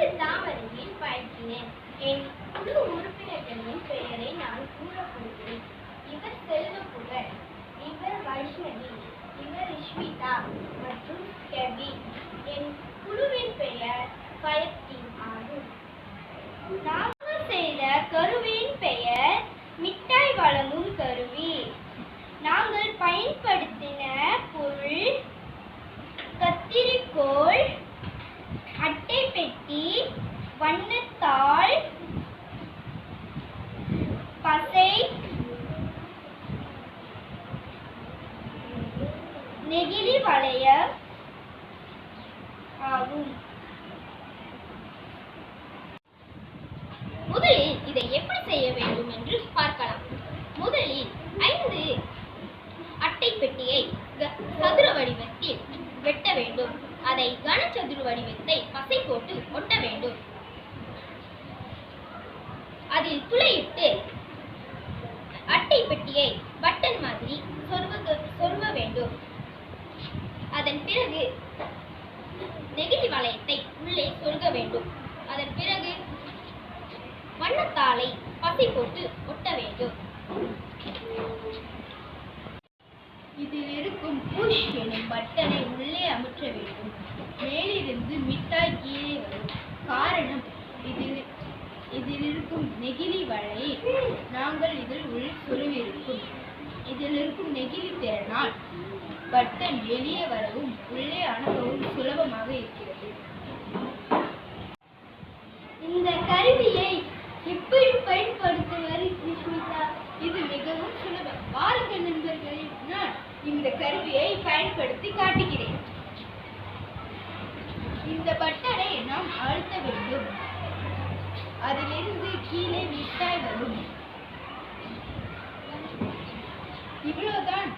இந்த தாமரையில் பழக்கினேன். என் குழு உறுப்பினர்களின் பெயரை நான் கூறப்போகிறேன். இவர் செல்வப்புகழ், இவர் வைஷ்ணவி, இவர் ரிஷ்மிதா மற்றும் கெவி. என் குழுவின் பெயர் ஃபயர் டீம் ஆகும். நாங்கள் செய்த கருவியின் பெயர் மிட்டாய் வழங்கும் கருவி. நாங்கள் பயன்படுத்தின பொருள் கத்திரிக்கோல், அட்டை பெட்டி, வண்ணத்தாள், பசை, நெகிழி வளையம் ஆகும். முதலில் இதை எப்படி செய்ய வேண்டும் என்று பார்க்கலாம். முதலில் 5 அட்டை பெட்டியை சதுர வடிவத்தில் வெட்ட வேண்டும். அதை கனசதுர வடிவத்தை பசை போட்டு ஒட்ட வேண்டும். அதில் துளையிட்டு அட்டை பெட்டியை பட்டன் மாதிரி சொருக வேண்டும். அதன் பிறகு நெகிழி வளையத்தை உள்ளே சொருக வேண்டும். அதன் பிறகு வண்ணத்தாளை பசை போட்டு ஒட்ட வேண்டும். இதில் இருக்கும் புஷ் எனும் பட்டனை உள்ளே அமுற்ற வேண்டும். மேலிருந்து மிட்டாய் கீழே வரும். காரணம் இதில் இருக்கும் நெகிழி வலை நாங்கள் இதில் உள் சொருவிருக்கும். இதில் இருக்கும் நெகிழி திறனால் பட்டன் வெளியே வரவும் உள்ளே அணுகவும் சுலபமாக இருக்கிறது. இந்த கருவியை எப்படி பயன்படுத்துவது ரிஷ்மிதா? இது மிகவும் சுலபம். வாருங்கள் நண்பர்களே, நான் இந்த கருவியை பயன்படுத்தி காட்டுகிறேன். இந்த பட்டனை நாம் அழுத்த வேண்டும். அதிலிருந்து கீழே மிட்டாய் வரும். இவ்வளவுதான்.